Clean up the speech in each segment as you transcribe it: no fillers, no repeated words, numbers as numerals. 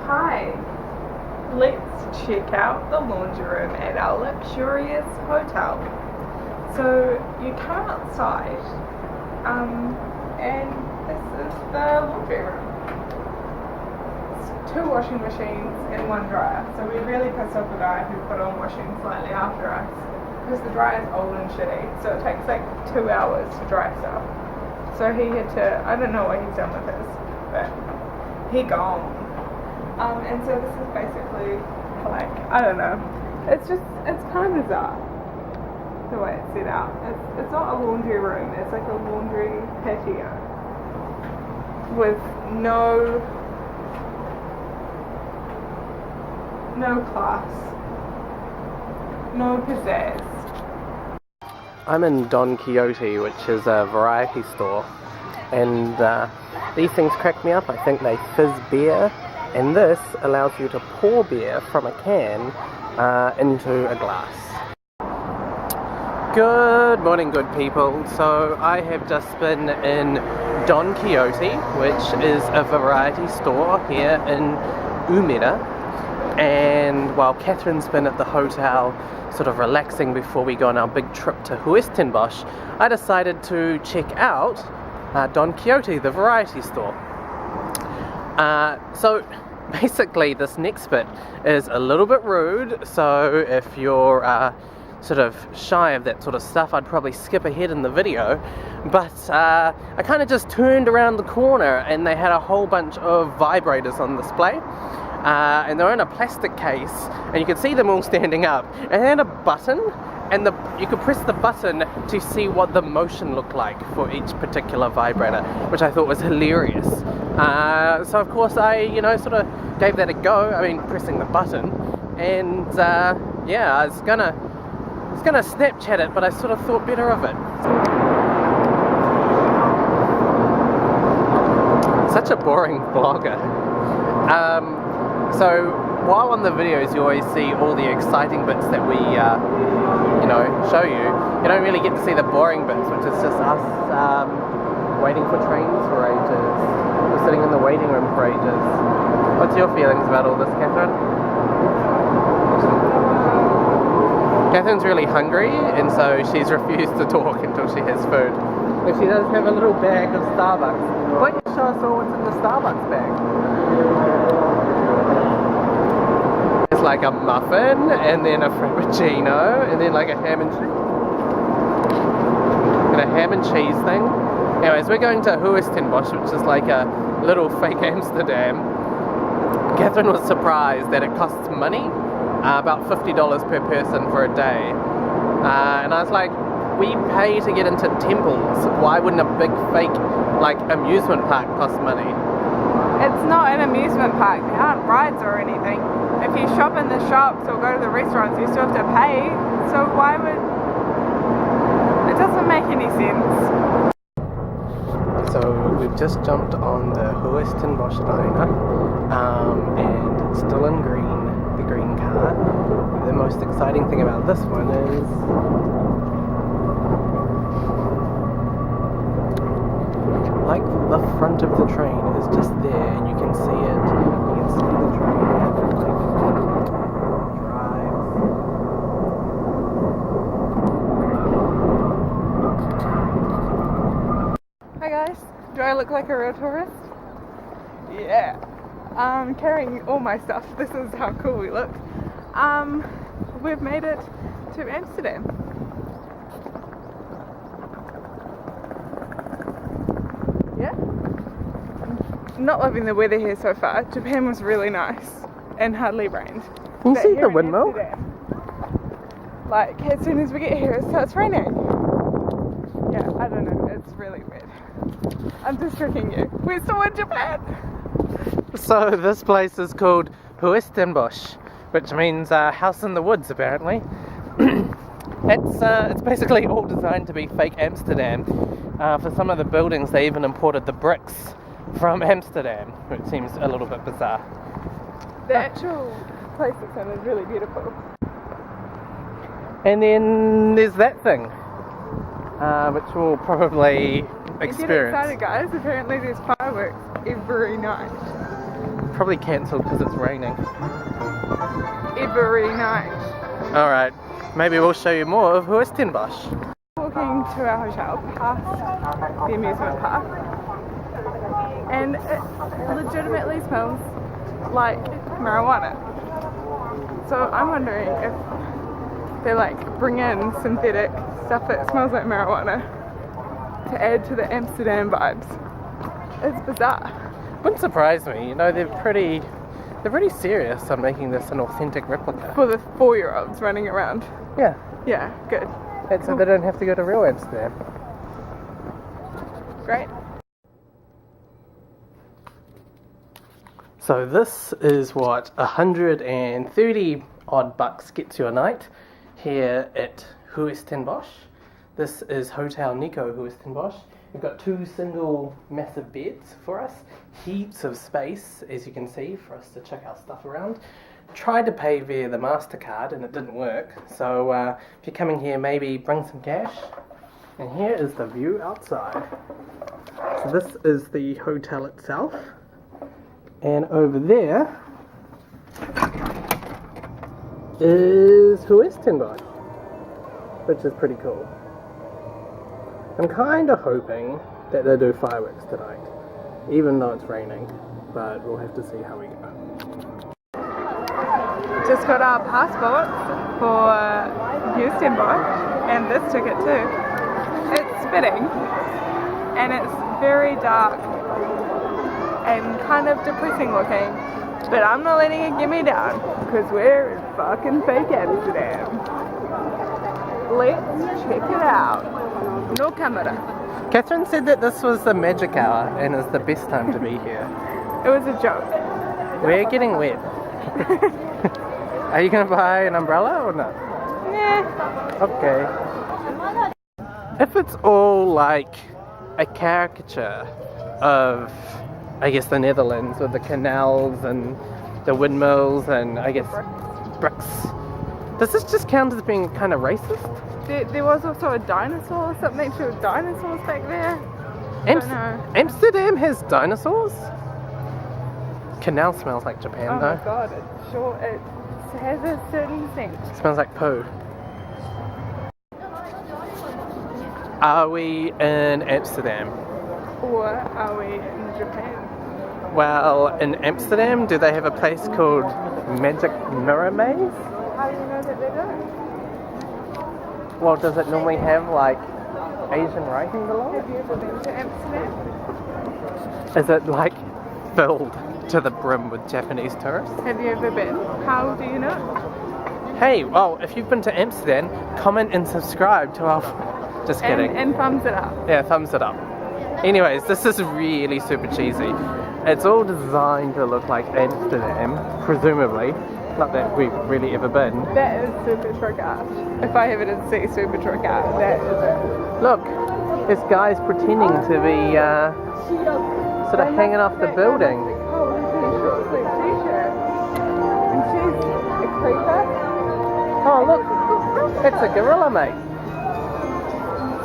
Hi, let's check out the laundry room at our luxurious hotel. So you come outside and this is the laundry room. It's 2 washing machines and 1 dryer. So we really pissed off the guy who put on washing slightly after us because the dryer is old and shitty, so it takes like 2 hours to dry stuff. So he had to, I don't know what he's done with his, but he gone. And so this is basically like, I don't know, it's kind of bizarre the way it's set out. It's not a laundry room, it's like a laundry patio with no class, no pizzazz. I'm in Don Quixote, which is a variety store, and these things crack me up. I think they fizz beer, and this allows you to pour beer from a can into a glass. Good morning, good people. So I have just been in Don Quixote, which is a variety store here in Umeda, and while Catherine's been at the hotel sort of relaxing before we go on our big trip to Huis, Bosch, I decided to check out Don Quixote, the variety store. So basically this next bit is a little bit rude, so if you're sort of shy of that sort of stuff, I'd probably skip ahead in the video. But I kind of just turned around the corner and they had a whole bunch of vibrators on display. And they're in a plastic case, and you can see them all standing up, and they had a button, and you could press the button to see what the motion looked like for each particular vibrator, which I thought was hilarious. So of course I, sort of gave that a go. I mean, pressing the button, and yeah, I was gonna Snapchat it, but I sort of thought better of it. Such a boring vlogger. So while on the videos you always see all the exciting bits that we show you, you don't really get to see the boring bits, which is just us waiting for trains for ages, or sitting in the waiting room for ages. What's your feelings about all this, Catherine? Catherine's really hungry, and so she's refused to talk until she has food. But she does have a little bag of Starbucks. Why don't you show us all what's in the Starbucks bag? It's like a muffin, and then a frappuccino, and then like a ham and cheese thing. Anyways, we're going to Huis, Bosch, which is like a little fake Amsterdam. Catherine was surprised that it costs money, about $50 per person for a day. And I was like, we pay to get into temples, why wouldn't a big fake like amusement park cost money? It's not an amusement park, there aren't rides or anything. If you shop in the shops or go to the restaurants, you still have to pay, so why would... It doesn't make any sense. So we've just jumped on the Huis Bosch liner, and it's still in green, the green car. The most exciting thing about this one is like the front of the train is just there, and you can see it. You can see the train drive. Hi guys, do I look like a real tourist? Yeah. I'm carrying all my stuff. This is how cool we look. We've made it to Amsterdam. Yeah. Not loving the weather here so far. Japan was really nice and hardly rained. Can you see the windmill? Like as soon as we get here it starts raining. Yeah, I don't know, it's really weird. I'm just tricking you. We're still in Japan! So this place is called Huis, Bosch, which means house in the woods apparently. It's basically all designed to be fake Amsterdam. For some of the buildings they even imported the bricks from Amsterdam, which seems a little bit bizarre. The actual place itself is really beautiful. And then there's that thing, which we'll probably experience. Get excited guys, apparently there's fireworks every night. Probably cancelled because it's raining. Every night. Alright, maybe we'll show you more of Huis ten Bosch. Walking to our hotel past the amusement park, and it legitimately smells like marijuana. So I'm wondering if they like bring in synthetic stuff that smells like marijuana to add to the Amsterdam vibes. It's bizarre. Wouldn't surprise me, you know, they're pretty serious on making this an authentic replica. For the 4-year-olds running around. Yeah. Yeah, good. And so they don't have to go to real Amsterdam. Great. So this is what 130 odd bucks gets you a night here at Huis ten Bosch. This is Hotel Nico Huis ten Bosch. We've got 2 single massive beds for us, heaps of space, as you can see, for us to check our stuff around. Tried to pay via the MasterCard and it didn't work, so if you're coming here, maybe bring some cash. And here is the view outside. So this is the hotel itself, and over there is Huis ten Bosch, which is pretty cool. I'm kind of hoping that they do fireworks tonight, even though it's raining, but we'll have to see how we go. Just got our passports for Huis ten Bosch, and this ticket too. It's spinning, and it's very dark and kind of depressing looking, but I'm not letting it get me down, because we're in fucking fake Amsterdam. Let's check it out. No camera. Catherine said that this was the magic hour and is the best time to be here. It was a joke. We're getting wet. Are you going to buy an umbrella or not? Nah. Okay. If it's all like a caricature of, I guess, the Netherlands with the canals and the windmills and, I guess, bricks, does this just count as being kind of racist? There was also a dinosaur or something to dinosaurs back there. Amsterdam has dinosaurs? Canal smells like Japan Oh though. my god, it has a certain scent. It smells like poo. Are we in Amsterdam? Or are we in Japan? Well, in Amsterdam, do they have a place called Magic Mirror Maze? How do you know that they don't? Well, does it normally have like Asian writing below? Have you ever been to Amsterdam? Is it like filled to the brim with Japanese tourists? Have you ever been? How do you know? Hey, well, if you've been to Amsterdam, comment and subscribe to our... Just kidding. And thumbs it up. Yeah, thumbs it up. Anyways, this is really super cheesy. It's all designed to look like Amsterdam, presumably. Not that we've really ever been. That is super trick art. If I ever did see super trick art, that is it. Look, this guy's pretending to be sort of hanging off the building. Oh, this is a short sleeve t-shirt. And she's a creeper. Oh look, it's a gorilla, mate.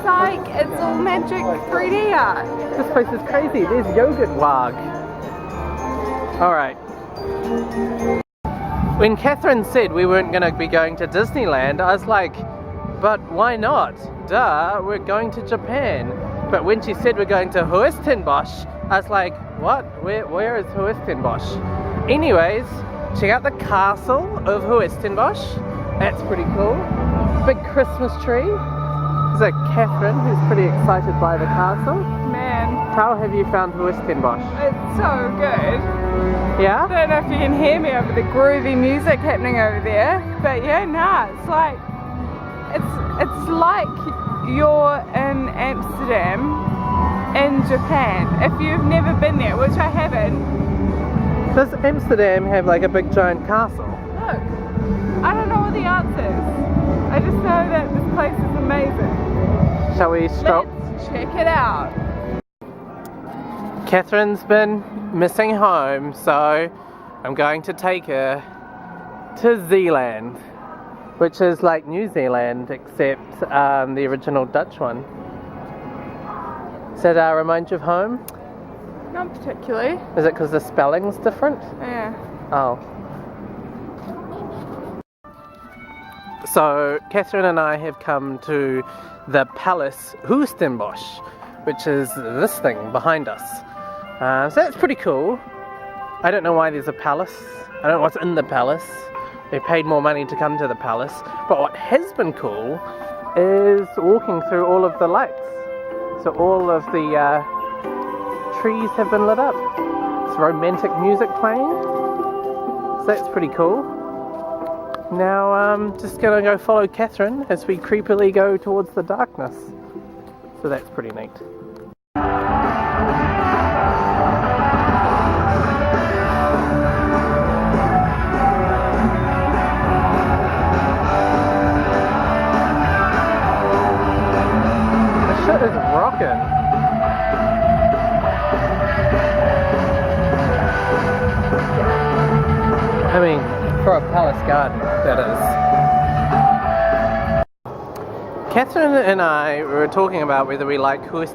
Psych, it's all magic 3D art. This place is crazy. There's yogurt wag. Alright. When Catherine said we weren't going to be going to Disneyland, I was like, but why not? Duh, we're going to Japan. But when she said we're going to Huis ten Bosch, I was like, what? Where is Huis ten Bosch? Anyways, check out the castle of Huis ten Bosch. That's pretty cool. Big Christmas tree. There's a Catherine who's pretty excited by the castle. Man, How have you found Huis ten Bosch? it's so good. Yeah? I don't know if you can hear me over the groovy music happening over there, but yeah, nah, it's like you're in Amsterdam in Japan. If you've never been there, which I haven't. Does Amsterdam have like a big giant castle? Look, I don't know all the answers. I just know that this place is amazing. Shall we stroll? Let's check it out. Catherine's been missing home, so I'm going to take her to Zealand, which is like New Zealand except the original Dutch one. Does that remind you of home? Not particularly. Is it because the spelling's different? Yeah. Oh. So, Catherine and I have come to the Palace Huis, which is this thing behind us. So that's pretty cool. I don't know why there's a palace. I don't know what's in the palace. We paid more money to come to the palace. But what has been cool is walking through all of the lights. So all of the trees have been lit up. It's romantic music playing. So that's pretty cool. Now I'm just gonna go follow Catherine as we creepily go towards the darkness. So that's pretty neat. The shit is rocking. I mean, for a palace garden, that is. Catherine and I were talking about whether we like Huis,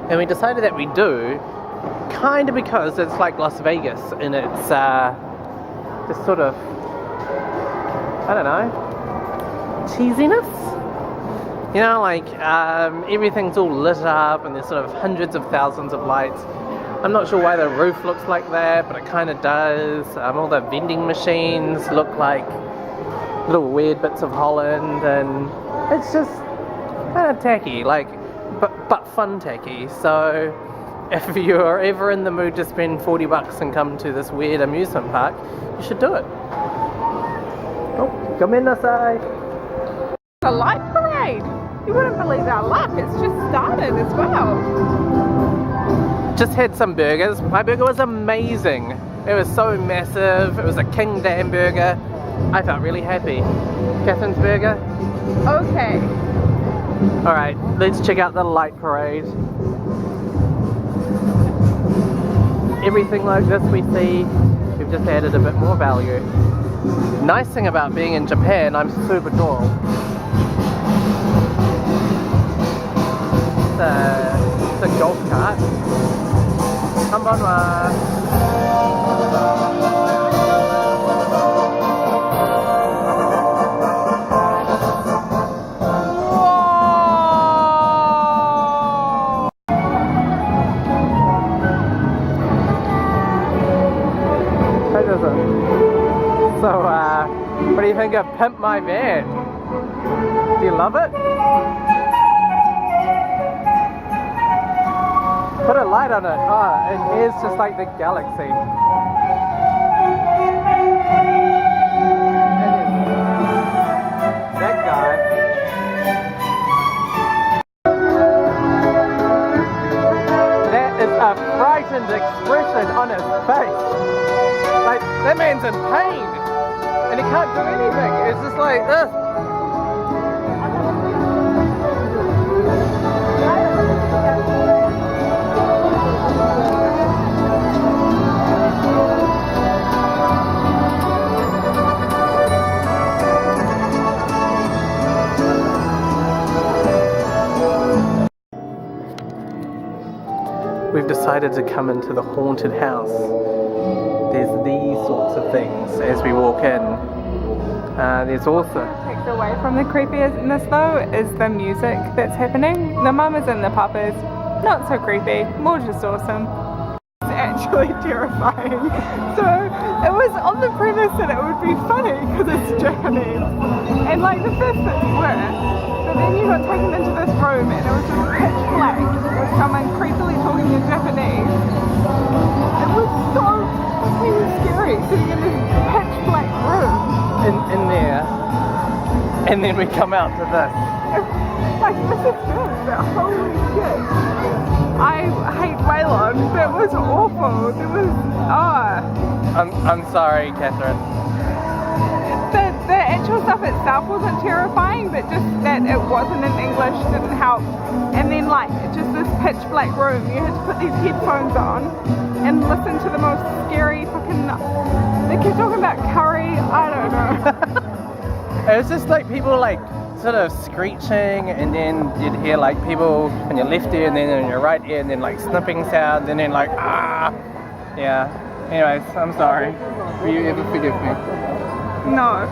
and we decided that we do, kind of because it's like Las Vegas, and it's just sort of, I don't know, cheesiness? You know, like everything's all lit up and there's sort of hundreds of thousands of lights. I'm not sure why the roof looks like that, but it kind of does. All the vending machines look like little weird bits of Holland, and it's just kind of tacky, like, but fun tacky. So if you're ever in the mood to spend 40 bucks and come to this weird amusement park, you should do it. Oh, come in inside. The light parade! You wouldn't believe our luck, it's just started as well. Just had some burgers. My burger was amazing. It was so massive. It was a King Dan burger. I felt really happy. Catherine's burger? Okay. Alright, let's check out the light parade. Everything like this we see, we've just added a bit more value. Nice thing about being in Japan, I'm super tall. It's a golf cart. Konbanwa. How does it? So, what do you think of Pimp My Van? Do you love it? Put a light on it. Oh, and here's just like the galaxy. That guy. That is a frightened expression on his face. Like, that man's in pain. And he can't do anything. It's just like, ugh. We've decided to come into the haunted house. There's these sorts of things as we walk in. There's also... What takes away from the creepiness though is the music that's happening. The mamas and the papas, not so creepy, more just awesome. It's actually terrifying. So it was on the premise that it would be funny because it's Japanese. And like the first bits were. But then you got taken into this room and it was just pitch black with someone creepily talking in Japanese. It was so fucking scary sitting in this pitch black room. in there. And then we come out to this. Like, this is good, but holy shit. I hate Waylon. That was awful. It was, I'm sorry, Catherine. The actual stuff itself wasn't terrifying, but just that it wasn't in English didn't help. And then like, just this pitch black room, you had to put these headphones on and listen to the most scary fucking, they kept talking about curry, I don't know. It was just like people like sort of screeching, and then you'd hear like people in your left ear and then in your right ear, and then like snipping sounds, and then like ah, yeah. Anyways, I'm sorry. Will you ever forgive me? No.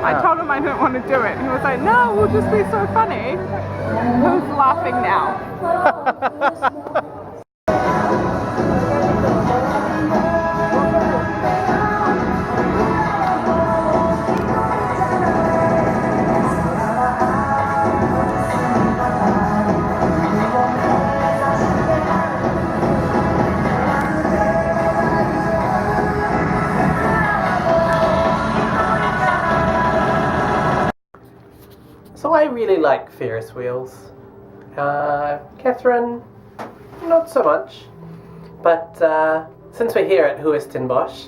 I told him I didn't want to do it. He was like, no, we'll just be so funny. Who's laughing now? So I really like Ferris wheels. Catherine, not so much. But since we're here at Huis and Bosch,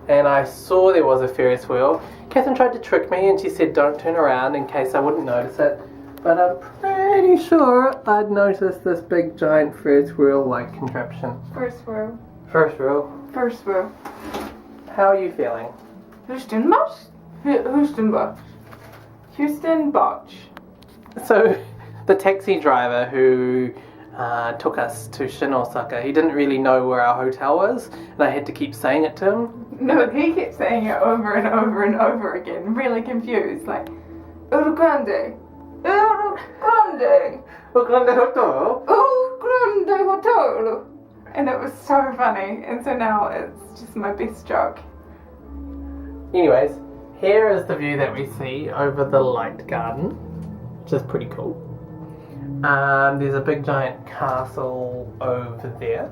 and I saw there was a Ferris wheel, Catherine tried to trick me and she said don't turn around in case I wouldn't notice it. But I'm pretty sure I'd noticed this big giant Ferris wheel like contraption. First row. First row. First row. How are you feeling? Houston Bosch? Houston Bosch. Houston Bosch. So, the taxi driver who took us to Shin Osaka, he didn't really know where our hotel was, and I had to keep saying it to him. No, he kept saying it over and over and over again, really confused, like, Uru Grande, Uru Grande, Uru Grande Hotel? Uru Grande Hotel. And it was so funny, and so now it's just my best joke. Anyways, here is the view that we see over the light garden, which is pretty cool. There's a big giant castle over there.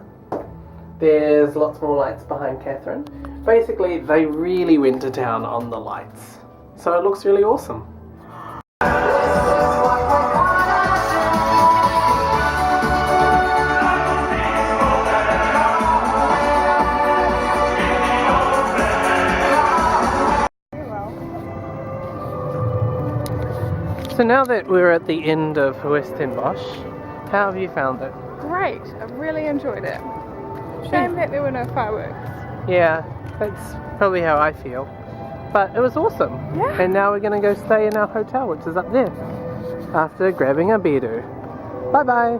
There's lots more lights behind Catherine. Basically, they really went to town on the lights. So it looks really awesome. So now that we're at the end of Huis and Bosch, how have you found it? Great, I really enjoyed it. Shame that there were no fireworks. Yeah, that's probably how I feel. But it was awesome. Yeah. And now we're going to go stay in our hotel, which is up there, after grabbing a beer. Bye bye.